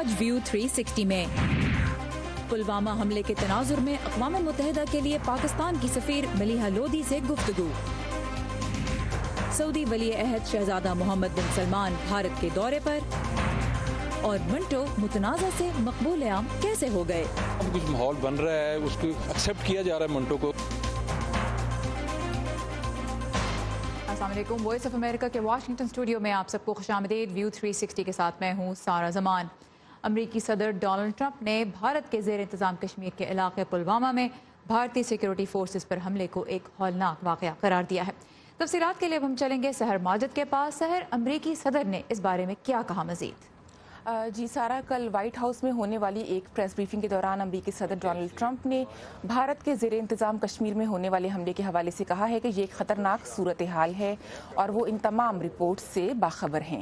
आज व्यू 360 में पुलवामा हमले के तनाजुर में अक़वाम मुत्तहिदा के लिए पाकिस्तान की सफीर मलीहा लोधी से गुफ्तगू। सऊदी वली अहद शहजादा मोहम्मद बिन सलमान भारत के दौरे पर, और मंटो मुतनाज़ा से मकबूल आम कैसे हो गए। अब कुछ माहौल बन रहा है, उसको एक्सेप्ट किया जा रहा है मंटो को। अस्सलाम वालेकुम, वॉइस ऑफ अमेरिका के वाशिंगटन स्टूडियो में आप सबको खुशामदीद। व्यू 360 के साथ मैं हूँ सारा जमान। अमरीकी सदर डोनाल्ड ट्रंप ने भारत के ज़ेर इंतज़ाम कश्मीर के इलाके पुलवामा में भारतीय सिक्योरिटी फोर्सेस पर हमले को एक हौलनाक वाक़या करार दिया है। तफसीलात के लिए अब हम चलेंगे सहर माजिद के पास। सहर, अमरीकी सदर ने इस बारे में क्या कहा मजीद? जी सारा, कल व्हाइट हाउस में होने वाली एक प्रेस ब्रीफिंग के दौरान अमरीकी सदर डोनाल्ड ट्रंप ने भारत के ज़ेर इंतज़ाम कश्मीर में होने वाले हमले के हवाले से कहा है कि ये एक ख़तरनाक सूरत हाल है और वो इन तमाम रिपोर्ट से बाखबर हैं।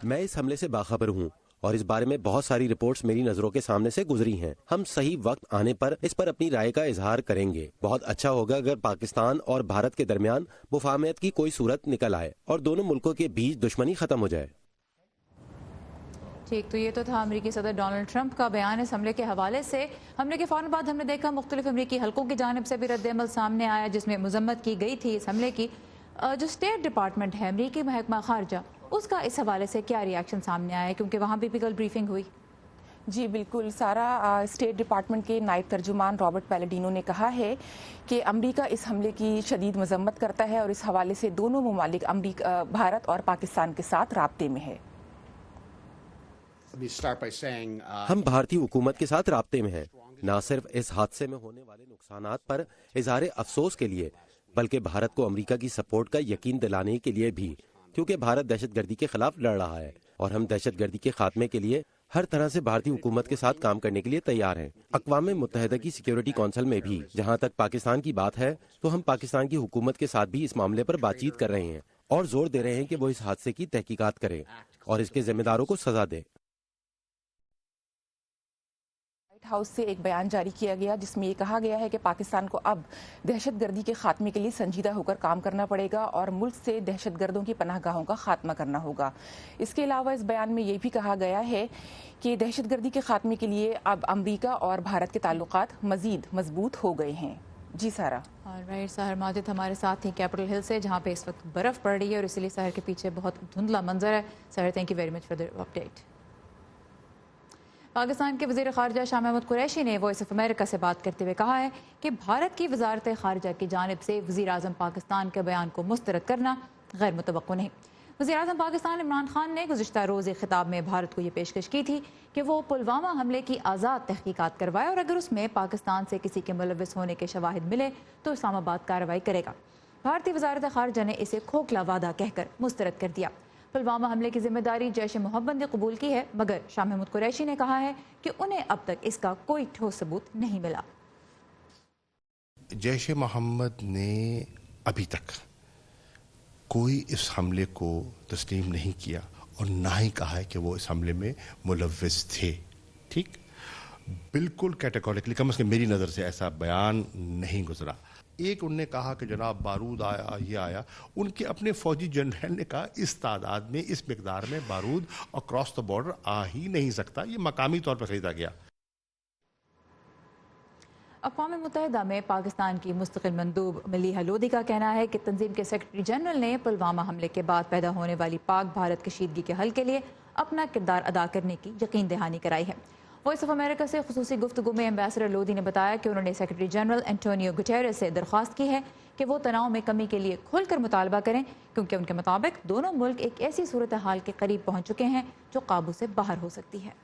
मैं इस हमले से बाखबर हूँ और इस बारे में बहुत सारी रिपोर्ट्स मेरी नजरों के सामने से गुजरी हैं। हम सही वक्त आने पर इस पर अपनी राय का इजहार करेंगे। बहुत अच्छा होगा अगर पाकिस्तान और भारत के दरमियान मुफाहमत की कोई सूरत निकल आए और दोनों मुल्कों के बीच दुश्मनी खत्म हो जाए। ठीक, तो ये तो था अमरीकी सदर डोनाल्ड ट्रंप का बयान इस हमले के हवाले से। हमले के फौरन बाद हमने देखा मुख्तलिफ अमरीकी हलकों की जानिब से भी रद्द-ए-अमल सामने आया, जिसमें मजम्मत की गई थी इस हमले की। जो स्टेट डिपार्टमेंट है, अमरीकी महकमा खारजा, उसका इस हवाले से क्या रिएक्शन सामने आया, क्योंकि वहाँ भी कल ब्रीफिंग हुई? जी बिल्कुल सारा, स्टेट डिपार्टमेंट के नायब तर्जुमान रॉबर्ट पैलेडिनो ने कहा है कि अमेरिका इस हमले की शदीद मजम्मत करता है और इस हवाले से दोनों ममालिक भारत और पाकिस्तान के साथ राब्ते में है। हम भारतीय हुकूमत के साथ राब्ते में हैं, न सिर्फ इस हादसे में होने वाले नुकसानात पर इज़हार अफसोस के लिए, बल्कि भारत को अमेरिका की सपोर्ट का यकीन दिलाने के लिए भी, क्योंकि भारत दहशतगर्दी के खिलाफ लड़ रहा है और हम दहशतगर्दी के खात्मे के लिए हर तरह से भारतीय हुकूमत के साथ काम करने के लिए तैयार हैं। अक़वाम मुत्तहिदा की सिक्योरिटी काउंसिल में भी जहां तक पाकिस्तान की बात है, तो हम पाकिस्तान की हुकूमत के साथ भी इस मामले पर बातचीत कर रहे हैं और जोर दे रहे हैं कि वो इस हादसे की तहकीकात करें और इसके जिम्मेदारों को सजा दे। व्हाइट हाउस से एक बयान जारी किया गया जिसमें ये कहा गया है कि पाकिस्तान को अब दहशतगर्दी के खात्मे के लिए संजीदा होकर काम करना पड़ेगा और मुल्क से दहशतगर्दों की पनाहगाहों का खात्मा करना होगा। इसके अलावा इस बयान में ये भी कहा गया है कि दहशतगर्दी के खात्मे के लिए अब अमरीका और भारत के ताल्लुकात मजीद मजबूत हो गए हैं। जी सारा। ऑलराइट, सहर माजिद हमारे साथ ही कैपिटल हिल से, जहाँ पे इस वक्त बर्फ़ पड़ रही है और इसलिए शहर के पीछे बहुत धुंधला मंजर है। सहर, thank you very much for the update. Pakistan के वज़ीर ख़ारजा शाह महमूद कुरैशी ने वॉइस ऑफ अमेरिका से बात करते हुए कहा है कि भारत की वज़ारत ख़ारजा की जानिब से वज़ीर आज़म पाकिस्तान के बयान को मुस्तरद करना गैर मुतवक्को नहीं। वज़ीर आज़म पाकिस्तान इमरान खान ने गुज़िश्ता रोज़ एक ख़िताब में भारत को ये पेशकश की थी कि वो पुलवामा हमले की आज़ाद तहकीकात करवाए और अगर उसमें पाकिस्तान से किसी के मुलव्वस होने के शवाहिद मिले तो इस्लामाबाद कार्रवाई करेगा। भारतीय वज़ारत ख़ारजा ने इसे खोखला वादा कहकर मुस्तरद कर दिया। पुलवामा हमले की जिम्मेदारी जैश ए मोहब्बत ने कबूल की है, मगर शाह महमूद कुरैशी ने कहा है कि उन्हें अब तक इसका कोई ठोस सबूत नहीं मिला। जैश ए मोहम्मद ने अभी तक कोई इस हमले को तस्लीम नहीं किया और ना ही कहा है कि वो इस हमले में मुलव्विस थे। ठीक, बिल्कुल कैटेगोरिकली, कम से कम मेरी नज़र से ऐसा बयान नहीं गुजरा। एक उनने कहा कि जनाब बारूद आया, ये आया, उनके अपने फौजी जनरल ने कहा इस तादाद में, इस मिकदार में बारूद अक्रॉस द बॉर्डर आ ही नहीं सकता, ये मकामी तौर पर खरीदा गया। अक़वाम मुत्तहिदा में पाकिस्तान की मुस्तकिल मंदूब मलीहा लोधी का कहना है कि तंजीम के सेक्रेटरी जनरल ने पुलवामा हमले के बाद पैदा होने वाली पाक भारत कशीदगी के हल के लिए अपना किरदार अदा करने की यकीन दहानी कराई है। वॉइस ऑफ अमेरिका से खुसूसी गुफ्तगू में एम्बेसडर लोधी ने बताया कि उन्होंने सेक्रेटरी जनरल एंटोनियो गुटेरेस से दरख्वास्त की है कि वो तनाव में कमी के लिए खुलकर मुतालबा करें, क्योंकि उनके मुताबिक दोनों मुल्क एक ऐसी सूरत हाल के करीब पहुंच चुके हैं जो काबू से बाहर हो सकती है।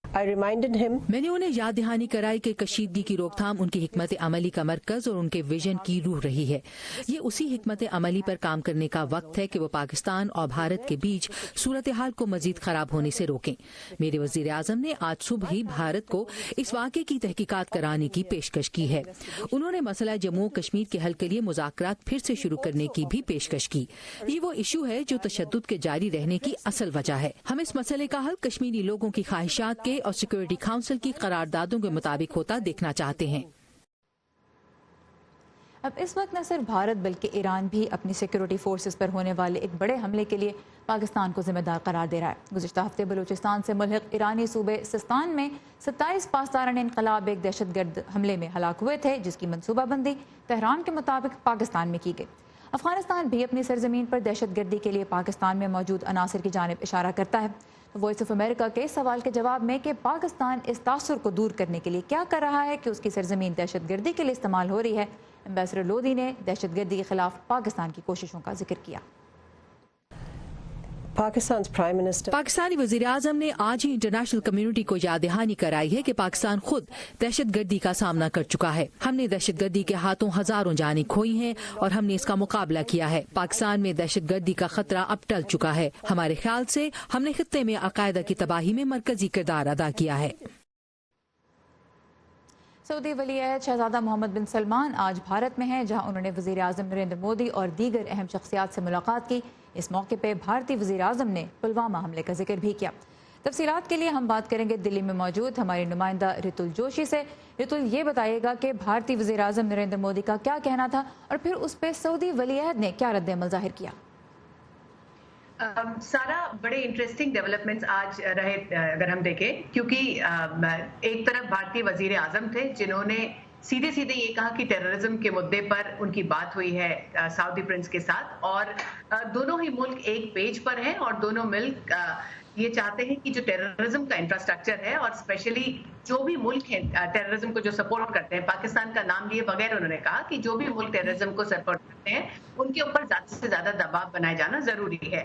मैंने उन्हें याद दहानी कराई कि कशीदगी की रोकथाम उनकी हिकमत अमली का मरकज और उनके विजन की रूह रही है। ये उसी हिकमत अमली पर काम करने का वक्त है कि वो पाकिस्तान और भारत के बीच सूरत हाल को मजीद खराब होने से रोकें। मेरे वजीर आजम ने आज सुबह ही भारत को इस वाक़े की तहकीकात कराने की पेशकश की है। उन्होंने मसला जम्मू कश्मीर के हल के लिए मुज़ाकरात फिर से शुरू करने की भी पेशकश की। ये वो इशू है जो तशद्दुद के जारी रहने की असल वजह है। हम इस मसले का हल कश्मीरी लोगों की ख्वाहिशात के और सिक्योरिटी काउंसिल की करारदादों के मुताबिक होता देखना चाहते हैं। اب اس وقت نہ صرف بھارت بلکہ ایران بھی اپنی سیکورٹی فورسز پر ہونے والے ایک بڑے حملے کے لیے پاکستان کو ذمہ دار قرار دے رہا ہے۔ گزشتہ ہفتے بلوچستان سے ملحق ایرانی صوبے سستان میں 27 پاسداران انقلاب ایک دہشت گرد حملے میں ہلاک ہوئے تھے، جس کی منصوبہ بندی تہران کے مطابق پاکستان میں کی گئی۔ افغانستان بھی اپنی سرزمین پر دہشت گردی کے لیے پاکستان میں موجود عناصر کی جانب اشارہ کرتا ہے۔ وائس آف امریکہ کے سوال کے جواب میں کہ پاکستان اس تاثر کو دور کرنے کے لیے کیا کر رہا ہے کہ اس کی سرزمین دہشت گردی کے لیے استعمال ہو رہی ہے، ایمبیسڈر لودھی نے دہشت گردی کے خلاف پاکستان کی کوششوں کا ذکر کیا۔ پاکستانی وزیر اعظم نے آج ہی انٹرنیشنل کمیونٹی کو یاد دہانی کرائی ہے کہ پاکستان خود دہشت گردی کا سامنا کر چکا ہے۔ ہم نے دہشت گردی کے ہاتھوں ہزاروں جانیں کھوئی ہیں اور ہم نے اس کا مقابلہ کیا ہے۔ پاکستان میں دہشت گردی کا خطرہ اب ٹل چکا ہے۔ ہمارے خیال سے ہم نے خطے میں القاعدہ کی تباہی میں مرکزی کردار ادا کیا ہے۔ سعودی ولی عہد شہزادہ محمد بن سلمان آج بھارت میں ہیں، جہاں انہوں نے وزیر اعظم نریندر مودی اور دیگر اہم شخصیات سے ملاقات کی۔ اس موقع پہ بھارتی وزیر اعظم نے پلوامہ حملے کا ذکر بھی کیا۔ تفصیلات کے لیے ہم بات کریں گے دلی میں موجود ہماری نمائندہ رتل جوشی سے۔ رتل، یہ بتائیے گا کہ بھارتی وزیر اعظم نریندر مودی کا کیا کہنا تھا اور پھر اس پہ سعودی ولی عہد نے کیا رد عمل ظاہر کیا؟ سارا بڑے انٹرسٹنگ ڈیولپمنٹس آج رہے اگر ہم دیکھیں، کیونکہ ایک طرف بھارتی وزیر اعظم تھے جنہوں نے سیدھے سیدھے یہ کہا کہ ٹیررزم کے مدعے پر ان کی بات ہوئی ہے سعودی پرنس کے ساتھ، اور دونوں ہی ملک ایک پیج پر ہیں اور دونوں ملک یہ چاہتے ہیں کہ جو ٹیررزم کا انفراسٹرکچر ہے اور اسپیشلی جو بھی ملک ہیں ٹیررزم کو جو سپورٹ کرتے ہیں، پاکستان کا نام لیے بغیر انہوں نے کہا کہ جو بھی ملک ٹیررزم کو سپورٹ کرتے ہیں ان کے اوپر زیادہ سے زیادہ دباؤ بنائے جانا ضروری ہے۔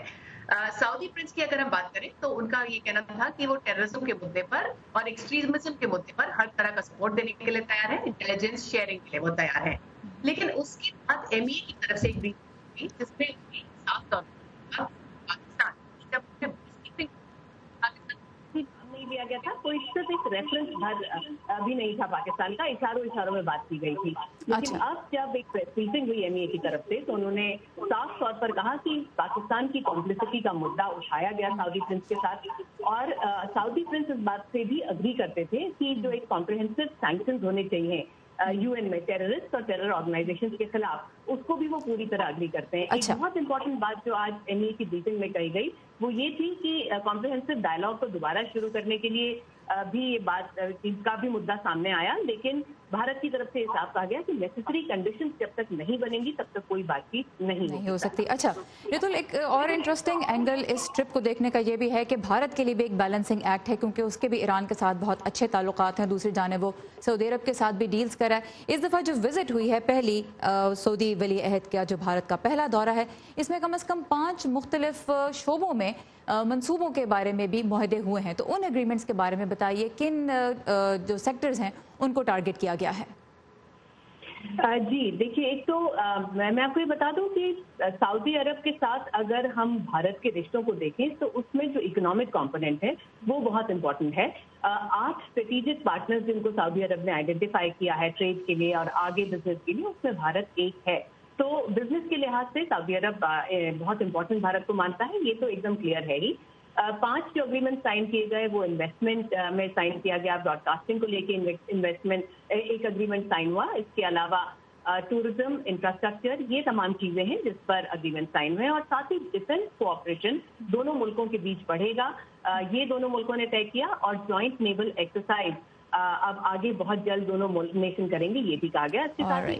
سعودی پرنس کی اگر ہم بات کریں تو ان کا یہ کہنا تھا کہ وہ ٹیررزم کے مدعے پر اور ایکسٹریمزم کے مدعے پر ہر طرح کا سپورٹ دینے کے لیے تیار ہے، انٹیلیجنس شیئرنگ کے لیے وہ تیار ہے۔ لیکن اس کے بعد ایم ای کی طرف سے ایک بریفنگ ہوئی جس میں صاف طور پر پاکستان جب نہیں لیا گیا تھا تو اس سے ایک ریفرنس بھر بھی نہیں تھا پاکستان کا، اشاروں میں بات کی گئی تھی۔ لیکن اب جب ایک بریفنگ ہوئی ایم ای کی طرف سے تو انہوں نے صاف طور پر کہا کہ پاکستان کی کمپلسٹی کا مدعا اٹھایا گیا سعودی پرنس کے ساتھ، اور سعودی پرنس اس بات سے بھی اگری کرتے تھے کہ جو ایک کمپریہنسو سینکشنز ہونے چاہیے یو این میں ٹیررسٹ اور ٹیرر آرگنائزیشن کے خلاف، اس کو بھی وہ پوری طرح اگری کرتے ہیں۔ ایک بہت امپورٹنٹ بات جو آج ایم ای کی بریفنگ میں کہی گئی وہ یہ تھی کہ کمپریہنسو ڈائلاگ کو دوبارہ شروع کرنے کے لیے بھی یہ بات کا بھی مدعا سامنے آیا، لیکن بھارت کی طرف سے صاف کہا گیا کہ نیسیسری کنڈیشنز جب تک نہیں بنیں گی تب تک کوئی بات چیت نہیں ہو سکتی۔ اچھا رتل، ایک اور انٹرسٹنگ اینگل اس ٹرپ کو دیکھنے کا یہ بھی ہے کہ بھارت کے لیے بھی ایک بیلنسنگ ایکٹ ہے، کیونکہ اس کے بھی ایران کے ساتھ بہت اچھے تعلقات ہیں، دوسری جانب وہ سعودی عرب کے ساتھ بھی ڈیلز کر رہا ہے۔ اس دفعہ جو وزٹ ہوئی ہے پہلی سعودی ولی عہد کا جو بھارت کا پہلا دورہ ہے، اس میں کم از کم 5 مختلف شعبوں میں منصوبوں کے بارے میں بھی معاہدے ہوئے ہیں، تو ان ایگریمنٹس کے بارے میں بتائیے کن جو سیکٹرز ہیں ان کو ٹارگٹ کیا گیا ہے؟ جی دیکھیے، ایک تو میں آپ کو یہ بتا دوں کہ سعودی عرب کے ساتھ اگر ہم بھارت کے رشتوں کو دیکھیں تو اس میں جو اکنامک کمپوننٹ ہے وہ بہت امپورٹنٹ ہے۔ 8 اسٹریٹجک پارٹنرز جن کو سعودی عرب نے آئیڈینٹیفائی کیا ہے ٹریڈ کے لیے اور آگے بزنس کے لیے، اس میں بھارت ایک ہے۔ تو بزنس کے لحاظ سے سعودی عرب بہت امپورٹنٹ بھارت کو مانتا ہے، یہ تو ایک دم کلیئر ہے ہی۔ 5 جو اگریمنٹ سائن کیے گئے وہ انویسٹمنٹ میں سائن کیا گیا، براڈ کاسٹنگ کو لے کے انویسٹمنٹ ایک اگریمنٹ سائن ہوا، اس کے علاوہ ٹورزم، انفراسٹرکچر، یہ تمام چیزیں ہیں جس پر اگریمنٹ سائن ہوئے، اور ساتھ ہی ڈیفنس کوآپریشن دونوں ملکوں کے بیچ بڑھے گا، یہ دونوں ملکوں نے طے کیا، اور جوائنٹ نیول ایکسرسائز اب آگے بہت جلد دونوں نیشن کریں گے، یہ بھی کہا گیا۔ اس کے ساتھ ہی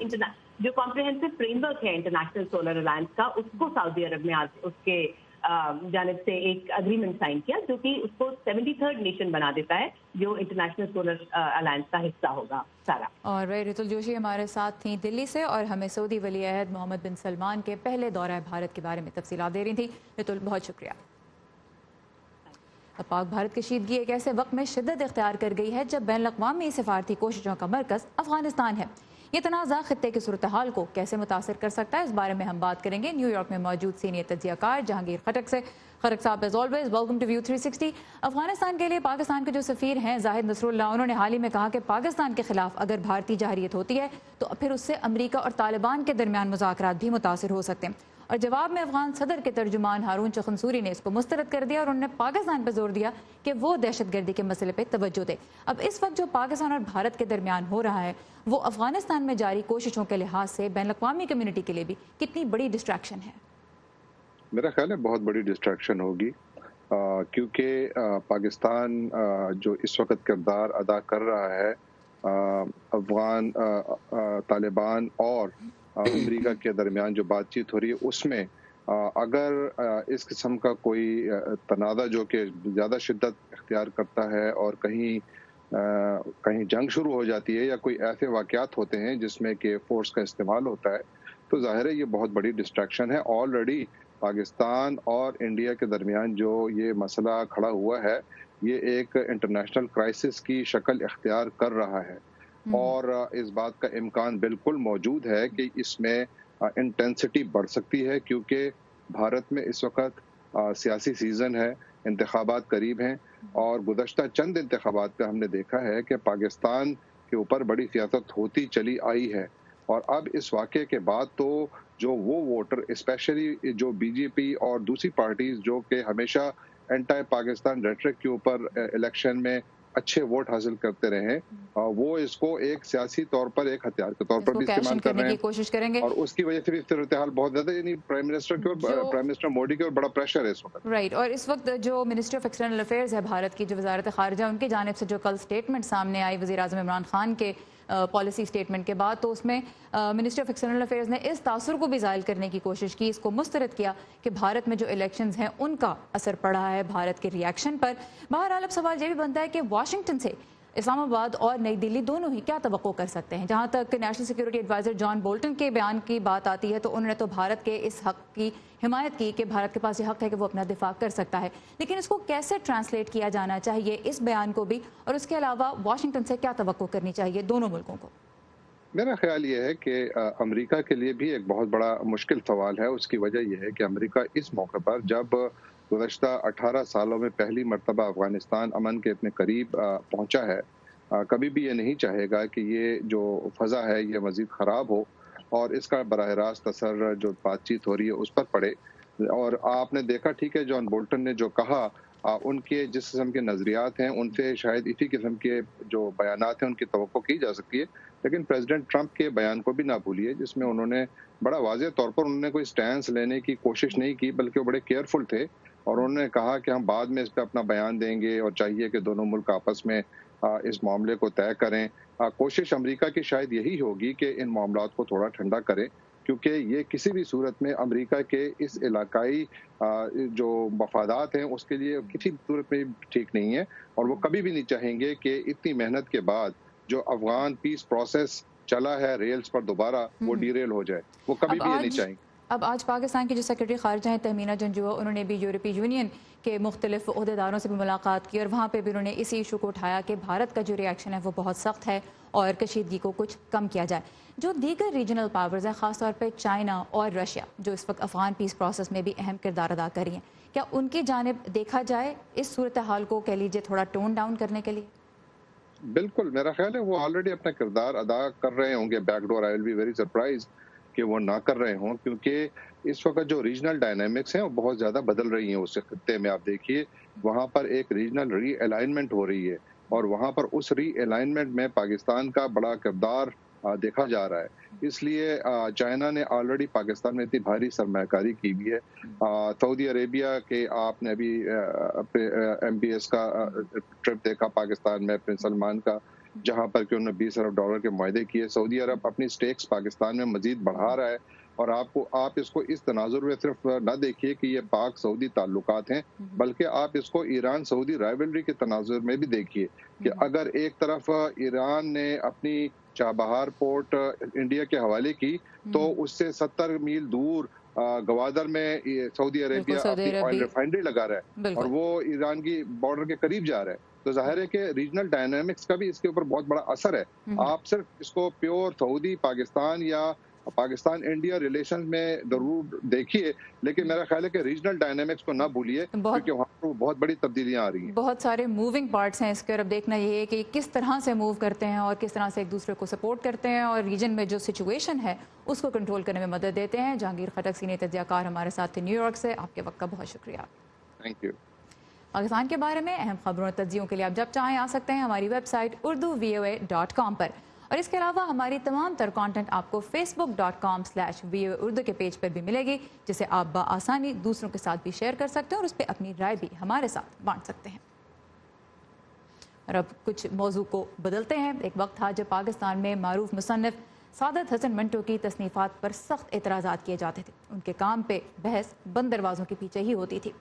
جو کمپریہنسو فریم ورک ہے انٹرنیشنل سولر الائنس کا، اس کو سعودی عرب نے آج اس کے جانب سے ایک اگریمنٹ سائن کیا، جو کہ اس کو 73rd نیشن بنا دیتا ہے جو انٹرنیشنل سولر الائنس کا حصہ ہوگا۔ سارا اور رتل جوشی ہمارے ساتھ تھیں دلی سے، اور ہمیں سعودی ولی عہد محمد بن سلمان کے پہلے دورہ بھارت کے بارے میں تفصیلات دے رہی تھی۔ رتل بہت شکریہ۔ پاک بھارت کشیدگی ایک ایسے وقت میں شدت اختیار کر گئی ہے جب بین الاقوامی سفارتی کوششوں کا مرکز افغانستان ہے۔ یہ تنازع خطے کی صورتحال کو کیسے متاثر کر سکتا ہے، اس بارے میں ہم بات کریں گے نیو یارک میں موجود سینئر تجزیہ کار جہانگیر خٹک سے۔ خٹک صاحب as always welcome to view 360۔ Afghanistan کے لیے پاکستان کے جو سفیر ہیں زاہد نصر اللہ، انہوں نے حال ہی میں کہا کہ پاکستان کے خلاف اگر بھارتی جارحیت ہوتی ہے تو پھر اس سے امریکہ اور طالبان کے درمیان مذاکرات بھی متاثر ہو سکتے ہیں، और जवाब में अफगान सदर के तर्जुमान हारून चखनसूरी ने इसको मुस्तरद कर दिया और उन्होंने पाकिस्तान पर जोर दिया कि वो दहशतगर्दी के मसले पर तवज्जो दे। अब इस वक्त जो पाकिस्तान और भारत के दरमियान हो रहा है वो अफगानिस्तान में जारी कोशिशों के लिहाज से बैन अवी कम्युनिटी के लिए भी कितनी बड़ी डिस्ट्रैक्शन है? मेरा ख्याल है बहुत बड़ी डिस्ट्रैक्शन होगी, क्योंकि पाकिस्तान जो इस वक्त किरदार अदा कर रहा है अफगान तालिबान और अमेरिका के दरमियान जो बातचीत हो रही है उसमें अगर इस किस्म का कोई तनाज़ा जो कि ज़्यादा शिद्दत इख्तियार करता है और कहीं जंग शुरू हो जाती है या कोई ऐसे वाक़यात होते हैं जिसमें कि फ़ोर्स का इस्तेमाल होता है, तो ज़ाहिर है ये बहुत बड़ी डिस्ट्रैक्शन है। ऑलरेडी पाकिस्तान और इंडिया के दरमियान जो ये मसला खड़ा हुआ है ये एक इंटरनेशनल क्राइसिस की शक्ल इख्तियार कर रहा है और इस बात का इम्कान बिल्कुल मौजूद है कि इसमें इंटेंसिटी बढ़ सकती है, क्योंकि भारत में इस वक्त सियासी सीज़न है, इंतखाबात करीब हैं और गुज़श्ता चंद इंतखाबात पे हमने देखा है कि पाकिस्तान के ऊपर बड़ी सियासत होती चली आई है और अब इस वाक़े के बाद तो जो वो वोटर स्पेशली जो बीजेपी और दूसरी पार्टीज जो कि हमेशा एंटी पाकिस्तान रेटरिक के ऊपर इलेक्शन में अच्छे वोट हासिल करते रहे, वो इसको एक सियासी तौर पर एक हथियार के तौर पर भी इस्तेमाल कर रहे हैं, कोशिश करेंगे और उसकी वजह से भी सूरत हाल बहुत ज्यादा, यानी प्राइम मिनिस्टर मोदी के ऊपर बड़ा प्रेशर है इस वक्त। राइट, और इस वक्त जो मिनिस्ट्री ऑफ एक्सटर्नल अफेयर्स है भारत की, जो वजारत खारजा, उनकी जानिब से जो कल स्टेटमेंट सामने आई वज़ीर आज़म इमरान खान के पॉलिसी स्टेटमेंट के बाद, तो उसमें मिनिस्ट्री ऑफ एक्सटर्नल अफेयर्स ने इस तासुर को भी ज़ाहिर करने की कोशिश की, इसको मुस्तरद किया कि भारत में जो इलेक्शंस हैं उनका असर पड़ा है भारत के रिएक्शन पर। बहरहाल अब सवाल ये भी बनता है कि वाशिंगटन से इस्लामाबाद और नई दिल्ली दोनों ही क्या तवक्को कर सकते हैं। जहाँ तक national security adviser John Bolton के बयान की बात आती है तो उन्होंने तो भारत के इस हक की हिमायत की कि भारत के पास ये हक है कि वो अपना दिफा कर सकता है, लेकिन इसको कैसे ट्रांसलेट किया जाना चाहिए इस बयान को भी, और उसके अलावा वाशिंगटन से क्या तवक्को करनी चाहिए दोनों मुल्कों को? मेरा ख्याल ये है कि अमेरिका के लिए भी एक बहुत बड़ा मुश्किल सवाल है। उसकी वजह यह है कि अमेरिका इस मौके पर जब गुज़श्ता 18 सालों में पहली मरतबा अफगानिस्तान अमन के इतने करीब पहुंचा है, कभी भी ये नहीं चाहेगा कि ये जो फ़ज़ा है ये मज़ीद ख़राब हो और इसका बराह रास्त असर जो बातचीत हो रही है उस पर पड़े। और आपने देखा, ठीक है, जॉन बोल्टन ने जो कहा, उनके जिस किस्म के नज़रियात हैं उनसे शायद इसी किस्म के जो बयानात हैं उनकी तवक्को की जा सकती है, लेकिन प्रेसिडेंट ट्रंप के बयान को भी ना भूलिए जिसमें उन्होंने बड़ा वाज़ेह तौर पर उन्होंने कोई स्टैंस लेने की कोशिश नहीं की, बल्कि वो बड़े केयरफुल थे और उन्होंने कहा कि हम बाद में इस पर अपना बयान देंगे और चाहिए कि दोनों मुल्क आपस में इस मामले को तय करें। कोशिश अमेरिका की शायद यही होगी कि इन मामलात को थोड़ा ठंडा करें, क्योंकि ये किसी भी सूरत में अमेरिका के इस इलाकाई जो मफादात हैं उसके लिए किसी सूरत में ठीक नहीं है और वो कभी भी नहीं चाहेंगे कि इतनी मेहनत के बाद जो अफगान पीस प्रोसेस चला है रेल्स पर दोबारा वो डीरेल हो जाए, वो कभी भी ये नहीं चाहेंगे। अब आज पाकिस्तान की जो सेक्रेटरी खारजा हैं तहमीना जंजुआ, उन्होंने भी यूरोपीय यूनियन के मुख्तलिफ अहदेदारों से भी मुलाकात की और वहाँ पे भी उन्होंने इसी इशू को उठाया कि भारत का जो रिएक्शन है वो बहुत सख्त है और कशीदगी को कुछ कम किया जाए। जो दीगर रीजनल पावर्स हैं, ख़ासतौर पर चाइना और रशिया, जो इस वक्त अफगान पीस प्रोसेस में भी अहम किरदार अदा कर रही हैं, क्या उनकी जानिब देखा जाए इस सूरत हाल को, कह लीजिए, थोड़ा टोन डाउन करने के लिए? बिल्कुल, मेरा ख्याल है वो ऑलरेडी अपना किरदार अदा कर रहे होंगे। Backdoor, I will be very surprise कि वो ना कर रहे हों, क्योंकि इस वक्त जो रीजनल डायनामिक्स हैं वो बहुत ज़्यादा बदल रही हैं। उस खत्ते में आप देखिए वहाँ पर एक रीजनल री अलाइनमेंट हो रही है और वहाँ पर उस री अलाइनमेंट में पाकिस्तान का बड़ा किरदार देखा जा रहा है। इसलिए चाइना ने ऑलरेडी पाकिस्तान में इतनी भारी सरमायाकारी की हुई है। सऊदी अरेबिया के आपने अभी MBS का ट्रिप देखा पाकिस्तान में प्रिंस सलमान का, जहां पर कि उन्होंने $20 अरब के मुआहदे किए। सऊदी अरब अपनी स्टेक्स पाकिस्तान में मजीद बढ़ा रहा है और आप इसको इस तनाजुर में सिर्फ न देखिए कि ये पाक सऊदी ताल्लुकात हैं, बल्कि आप इसको ईरान सऊदी राइवलरी के तनाजुर में भी देखिए कि अगर एक तरफ ईरान ने अपनी चाबहार पोर्ट इंडिया के हवाले की तो उससे 70 मील दूर गवादर में सऊदी अरेबिया अपनी ऑयल रिफाइनरी लगा रहा है और वो ईरान की बॉर्डर के करीब जा रहा है। तो जाहिर है कि रीजनल डायनामिक्स का भी इसके ऊपर बहुत बड़ा असर है। आप सिर्फ इसको प्योर सऊदी पाकिस्तान या पाकिस्तान इंडिया रिलेशन में जरूर देखिए, लेकिन मेरा ख्याल है कि रीजनल डायनामिक्स को ना भूलिए, क्योंकि वहाँ पर बहुत बड़ी तब्दीलियाँ आ रही हैं। बहुत सारे मूविंग पार्ट्स हैं इसके, और अब देखना ये है कि किस तरह से मूव करते हैं और किस तरह से एक दूसरे को सपोर्ट करते हैं और रीजन में जो सिचुएशन है उसको कंट्रोल करने में मदद देते हैं। जहांगीर खटक सीनियर तज्जियाकार हमारे साथ थे न्यूयॉर्क से, आपके वक्त का बहुत शुक्रिया। Thank you. पाकिस्तान के बारे में अहम खबरों और तज्जियों के लिए आप जब चाहें आ सकते हैं हमारी वेबसाइट urduvoa.com पर, और इसके अलावा हमारी तमाम तर कंटेंट आपको facebook.com/VOA उर्दू के पेज पर भी मिलेगी, जिसे आप बआसानी दूसरों के साथ भी शेयर कर सकते हैं और उस पर अपनी राय भी हमारे साथ बांट सकते हैं। और अब कुछ मौजू को बदलते हैं। एक वक्त था जब पाकिस्तान में मारूफ मुसन्निफ सादत हसन मंटो की तसनीफ़ात पर सख्त एतराज़ात किए जाते थे। उनके काम पे बहस बंद दरवाज़ों के पीछे ही होती थी।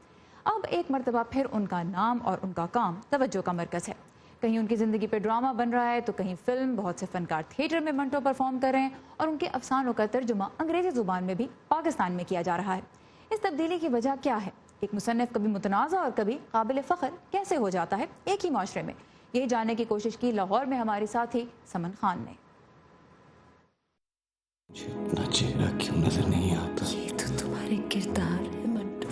अब एक मरतबा फिर उनका नाम और उनका काम तवज्जो का मरकज़ है। कहीं उनकी ज़िंदगी पे ड्रामा बन रहा है तो कहीं फिल्म। बहुत से फ़नकार थिएटर में मंटो परफॉर्म कर रहे हैं और उनके अफसानों का तर्जुमा अंग्रेज़ी ज़ुबान में भी पाकिस्तान में किया जा रहा है। इस तब्दीली की वजह क्या है? एक मुसन्निफ कभी मुतनाज़ा और कभी काबिल फ़ख्र कैसे हो जाता है एक ही माशरे में? यही जानने की कोशिश की लाहौर में हमारे साथी समन खान ने। इतना चेहरा क्यों नजर नहीं आता? ये तो तुम्हारे किरदार है मंटो।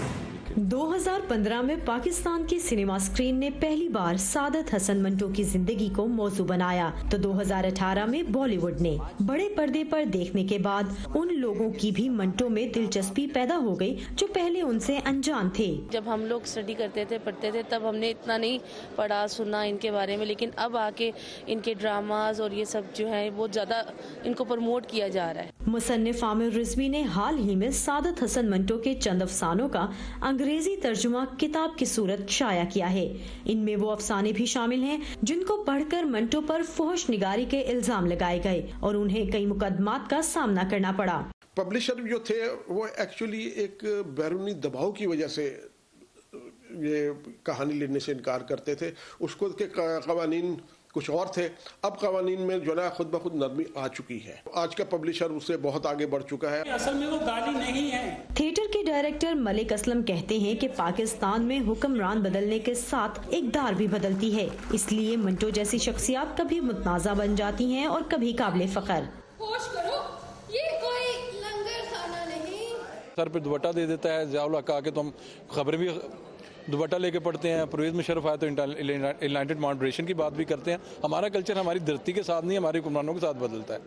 2015 में पाकिस्तान की सिनेमा स्क्रीन ने पहली बार सादत हसन मंटो की जिंदगी को मौजू बनाया, तो 2018 में बॉलीवुड ने बड़े पर्दे पर देखने के बाद उन लोगों की भी मंटो में दिलचस्पी पैदा हो गई जो पहले उनसे अनजान थे। जब हम लोग स्टडी करते थे, पढ़ते थे, तब हमने इतना नहीं पढ़ा सुना इनके बारे में, लेकिन अब आके इनके ड्रामाज और ये सब जो है वो ज्यादा इनको प्रमोट किया जा रहा है। मुसन्निफ आमिर रिजवी ने हाल ही में सादत हसन मंटो के चंद अफसानों का अंग्रेजी तर्जुमा किताब की सूरत शाया किया है। इनमें वो अफसाने भी शामिल हैं जिनको पढ़कर मंटो पर फहश निगारी के इल्जाम लगाए गए और उन्हें कई मुकदमात का सामना करना पड़ा। पब्लिशर जो थे वो एक्चुअली एक बैरूनी दबाव की वजह से ये कहानी लिखने से इनकार करते थे। उसको के कवानीन कुछ और थे। अब कवानीन में जो ना खुद ब खुद नरमी आ चुकी है। आज का पब्लिशर उससे बहुत आगे बढ़ चुका है। असल में वो गाली नहीं है। थिएटर के डायरेक्टर मलिक असलम कहते हैं कि पाकिस्तान में हुक्मरान बदलने के साथ इक़्तिदार भी बदलती है, इसलिए मंटो जैसी शख्सियत कभी मुतनाज़ा बन जाती हैं और कभी काबिल फ़ख्र। होश करो, ये कोई लंगर खाना नहीं। सर पे दुपट्टा दे देता है ज़ियाउल हक आके, तो हम खबरें भी दुपट्टा लेके पढ़ते हैं। परवेज़ मुशर्रफ आए तो एनलाइटेड मॉडरेशन की बात भी करते हैं। हमारा कल्चर हमारी धरती के साथ नहीं, हमारे हुक्मरानों के साथ बदलता है।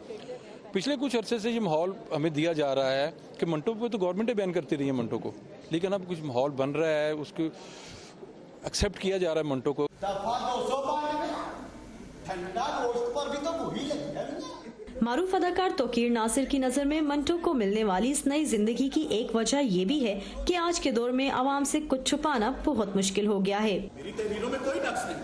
पिछले कुछ अरसे से ये माहौल हमें दिया जा रहा है कि मंटो पे तो गवर्नमेंट बैन करती रही है मंटो को, लेकिन अब कुछ माहौल बन रहा है, उसको एक्सेप्ट किया जा रहा है मंटो को। मारूफ अदाकार तौकीर नासिर की नज़र में मंटो को मिलने वाली इस नई जिंदगी की एक वजह ये भी है कि आज के दौर में आवाम से कुछ छुपाना बहुत मुश्किल हो गया है। मेरी तहरीरों में कोई नक्स नहीं,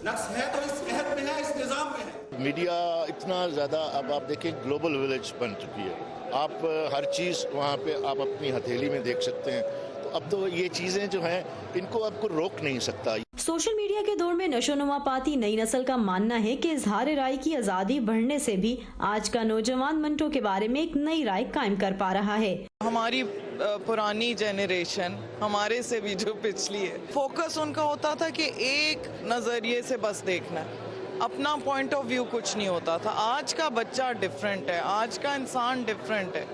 नक्स है तो इस कहत में है, इस निजाम में है। मीडिया इतना ज़्यादा अब आप देखें ग्लोबल विलेज बन चुकी है। आप हर चीज़ वहाँ पे आप अपनी हथेली में देख सकते हैं, तो अब तो ये चीज़ें जो हैं इनको आपको रोक नहीं सकता। सोशल मीडिया के दौर में नशोनुमा पाती नई नस्ल का मानना है कि इजहार राय की आज़ादी बढ़ने से भी आज का नौजवान मंटो के बारे में एक नई राय कायम कर पा रहा है। हमारी पुरानी जनरेशन हमारे से भी जो पिछली है, फोकस उनका होता था कि एक नजरिए से बस देखना है, अपना पॉइंट ऑफ व्यू कुछ नहीं होता था। आज का बच्चा डिफरेंट है, आज का इंसान डिफरेंट है।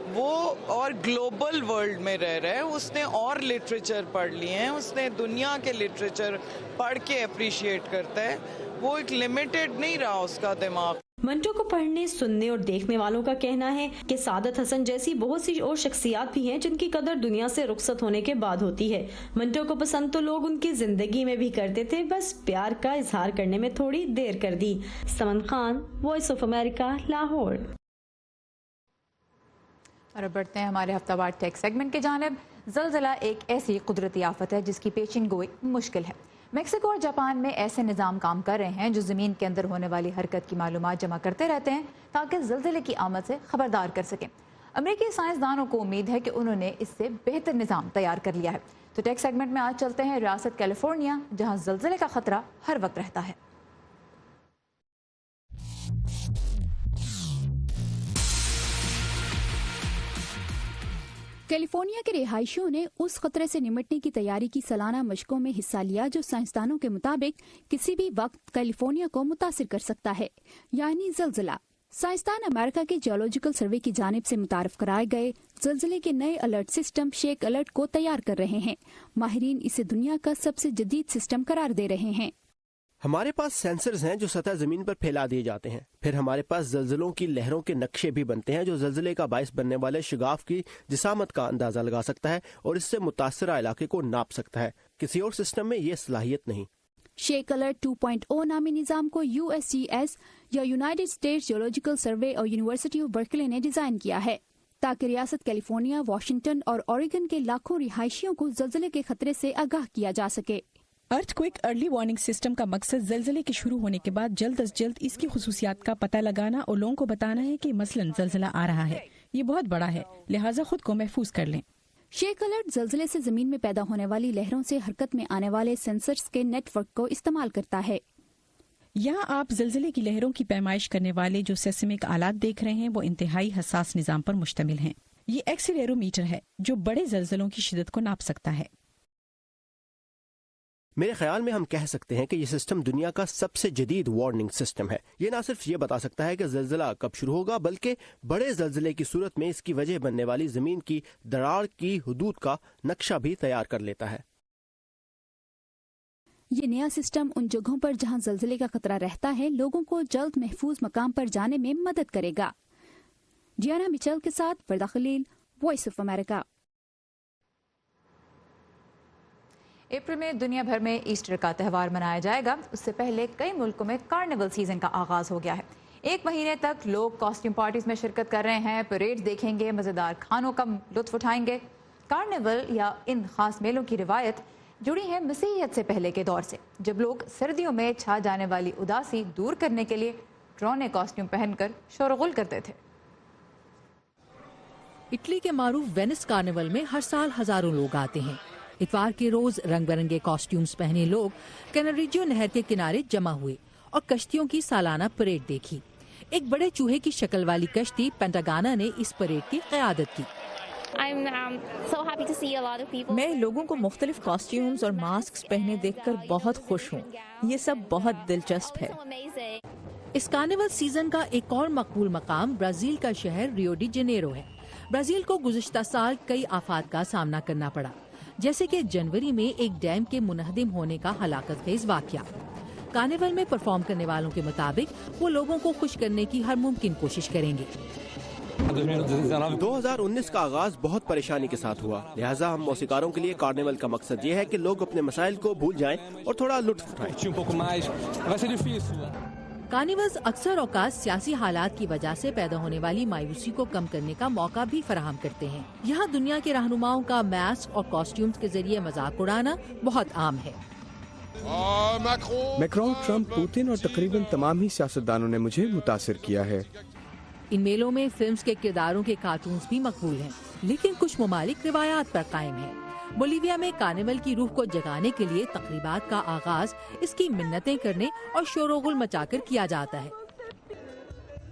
वो और ग्लोबल वर्ल्ड में रह रहा है, उसने और लिटरेचर पढ़ लिए हैं, उसने दुनिया के लिटरेचर पढ़ के अप्रिशिएट करता है। वो एक लिमिटेड नहीं रहा उसका दिमाग। मंटो को पढ़ने, सुनने और देखने वालों का कहना है कि सादत हसन जैसी बहुत सी और शख्सियात भी हैं जिनकी कदर दुनिया से रुखसत होने के बाद होती है। मंटो को पसंद तो लोग उनकी जिंदगी में भी करते थे, बस प्यार का इजहार करने में थोड़ी देर कर दी। Saman Khan, voice of America, Lahore. और अब बढ़ते हैं हमारे हफ्तावार टेक सेगमेंट की जानिब। ज़लज़ला एक ऐसी कुदरती आफत है जिसकी पेशिन गोई मुश्किल है। मेक्सिको और जापान में ऐसे निज़ाम काम कर रहे हैं जो ज़मीन के अंदर होने वाली हरकत की मालूमात जमा करते रहते हैं ताकि ज़लज़ले की आमद से खबरदार कर सकें। अमेरिकी साइंसदानों को उम्मीद है कि उन्होंने इससे बेहतर निज़ाम तैयार कर लिया है। तो टेक सेगमेंट में आज चलते हैं रियासत कैलिफोर्निया, जहाँ ज़लज़ले का खतरा हर वक्त रहता है। कैलिफोर्निया के रिहायशियों ने उस खतरे से निपटने की तैयारी की सालाना मशकों में हिस्सा लिया जो साइंसदानों के मुताबिक किसी भी वक्त कैलिफोर्निया को मुतासिर कर सकता है, यानी ज़लज़ला। साइंसदान अमेरिका के जियोलॉजिकल सर्वे की जानिब से मुतारफ कराए गए ज़लज़ले के नए अलर्ट सिस्टम शेक अलर्ट को तैयार कर रहे हैं। माहिरीन इसे दुनिया का सबसे जदीद सिस्टम करार दे रहे हैं। हमारे पास सेंसर्स हैं जो सतह ज़मीन पर फैला दिए जाते हैं। फिर हमारे पास ज़लज़लों की लहरों के नक्शे भी बनते हैं जो ज़लज़ले का बायस बनने वाले शिगाफ की जिसामत का अंदाज़ा लगा सकता है और इससे मुतासरा इलाके को नाप सकता है। किसी और सिस्टम में ये सलाहियत नहीं। शेक अलर्ट 2.0 नामी निज़ाम को USGS या यूनाइटेड स्टेट्स जियोलॉजिकल सर्वे और यूनिवर्सिटी ऑफ बर्कले ने डिज़ाइन किया है ताकि रियासत कैलिफोर्निया, वाशिंगटन और ओरेगन के लाखों रिहायशियों को ज़लज़ले के खतरे से आगाह किया जा सके। अर्थक्वेक अर्ली वार्निंग सिस्टम का मकसद ज़लज़ले के शुरू होने के बाद जल्द अज जल्द इसकी खुसूसियात का पता लगाना और लोगों को बताना है कि मसलन ज़लज़ला आ रहा है, ये बहुत बड़ा है, लिहाजा खुद को महफूज कर लें। शेक अलर्ट ज़लज़ले से ज़मीन में पैदा होने वाली लहरों से हरकत में आने वाले सेंसर्स के नेटवर्क को इस्तेमाल करता है। यहाँ आप ज़लज़ले की लहरों की पैमाइश करने वाले जो सेस्मिक आलात देख रहे हैं वो इंतहाई हसास निज़ाम पर मुश्तमिल हैं। ये एक्सीलेरोमीटर है जो बड़े ज़लज़लों की शिद्दत को नाप सकता है। मेरे ख्याल में हम कह सकते हैं कि ये सिस्टम दुनिया का सबसे जदीद वार्निंग सिस्टम है। ये ना सिर्फ ये बता सकता है कि ज़लज़ला कब शुरू होगा, बल्कि बड़े ज़लज़ले की सूरत में इसकी वजह बनने वाली ज़मीन की दरार की हुदूद का नक्शा भी तैयार कर लेता है। ये नया सिस्टम उन जगहों पर जहां ज़लज़ले का खतरा रहता है लोगों को जल्द महफूज मकाम पर जाने में मदद करेगा। जियाना मिचेल के साथ वर्दा खलील, वॉइस ऑफ अमेरिका। अप्रैल में दुनिया भर में ईस्टर का त्यौहार मनाया जाएगा। उससे पहले कई मुल्कों में कार्निवल सीजन का आगाज हो गया है। एक महीने तक लोग कॉस्ट्यूम पार्टीज में शिरकत कर रहे हैं, परेड देखेंगे, मजेदार खानों का लुत्फ उठाएंगे। कार्निवल या इन खास मेलों की रिवायत जुड़ी है मसीहियत से पहले के दौर से, जब लोग सर्दियों में छा जाने वाली उदासी दूर करने के लिए ड्रोने कॉस्ट्यूम पहनकर शोरगुल करते थे। इटली के मारूफ वेनिस कार्निवल में हर साल हजारों लोग आते हैं। इतवार के रोज रंग बिरंगे कॉस्ट्यूम्स पहने लोग कैनरिजियो नहर के किनारे जमा हुए और कश्तियों की सालाना परेड देखी। एक बड़े चूहे की शक्ल वाली कश्ती पेंटागाना ने इस परेड की क़यादत की। मैं लोगों को मुख्तलिफ कॉस्ट्यूम्स और मास्क पहने देखकर बहुत खुश हूँ। ये सब बहुत दिलचस्प है। इस कार्निवल सीजन का एक और मकबूल मकाम ब्राजील का शहर रियो डी जेनेरो है। ब्राजील को गुज़िश्ता साल कई आफात का सामना करना पड़ा, जैसे कि जनवरी में एक डैम के मुनहदिम होने का हलाकत खेज वाक़या। कार्निवल में परफॉर्म करने वालों के मुताबिक वो लोगों को खुश करने की हर मुमकिन कोशिश करेंगे। 2019 का आगाज बहुत परेशानी के साथ हुआ, लिहाजा हम मौसीकारों के लिए कार्निवल का मकसद ये है कि लोग अपने मसाइल को भूल जाएं और थोड़ा लुत्फ उठाएं। कार्निवल्स अक्सर औकात सियासी हालात की वजह से पैदा होने वाली मायूसी को कम करने का मौका भी फराहम करते हैं। यहाँ दुनिया के रहनुमाओं का मास्क और कॉस्ट्यूम्स के जरिए मजाक उड़ाना बहुत आम है। मैक्रोन, ट्रम्प, पुतिन और तकरीबन तमाम ही सियासतदानों ने मुझे मुतासिर किया है। इन मेलों में फिल्म्स के किरदारों के कार्टून्स भी मकबूल हैं, लेकिन कुछ ममालिक रिवायात पर कायम है। बोलीविया में कार्निवल की रूह को जगाने के लिए तकरीबात का आगाज इसकी मिन्नतें करने और शोरगुल मचाकर किया जाता है।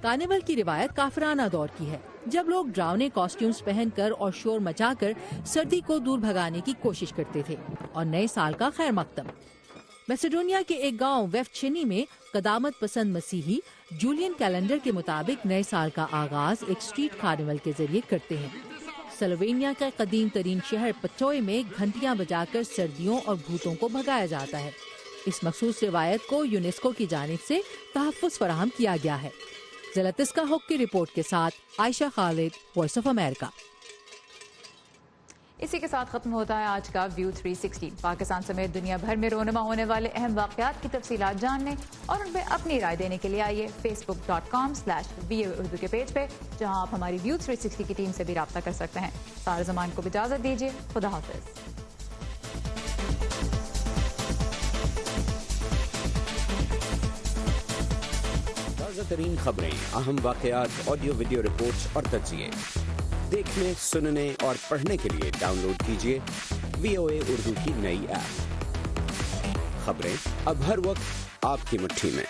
कार्निवल की रिवायत काफराना दौर की है, जब लोग डरावने कॉस्ट्यूम्स पहनकर और शोर मचाकर सर्दी को दूर भगाने की कोशिश करते थे और नए साल का खैर मकदम। मैसेडोनिया के एक गांव वेफ्चेनी में कदामत पसंद मसीही जूलियन कैलेंडर के मुताबिक नए साल का आगाज एक स्ट्रीट कार्निवल के जरिए करते हैं। स्लोवेनिया का कदीम तरीन शहर पचोय में घंटियां बजाकर सर्दियों और भूतों को भगाया जाता है। इस मखसूस रिवायत को यूनेस्को की जानिब से तहफ़्फ़ुज़ फराहम किया गया है। ज़लतिस्का हुक की रिपोर्ट के साथ Ayesha Khalid, voice of America. इसी के साथ खत्म होता है आज का व्यू 360। पाकिस्तान समेत दुनिया भर में रोनमा होने वाले अहम वाक़यात की तफसीलात जानने और उन पर अपनी राय देने के लिए आइए facebook.com/VOA उर्दू के पेज पे, जहां आप हमारी व्यू 360 की टीम से भी राब्ता कर सकते हैं। सारे ज़मान को भी इजाज़त दीजिए। खुदा हाफ़िज़। ताज़ा तरीन खबरें, अहम वाक़यात, ऑडियो वीडियो रिपोर्ट्स और तज्ज़िये देखने, सुनने और पढ़ने के लिए डाउनलोड कीजिए VOA उर्दू की नई ऐप। खबरें अब हर वक्त आपकी मुट्ठी में।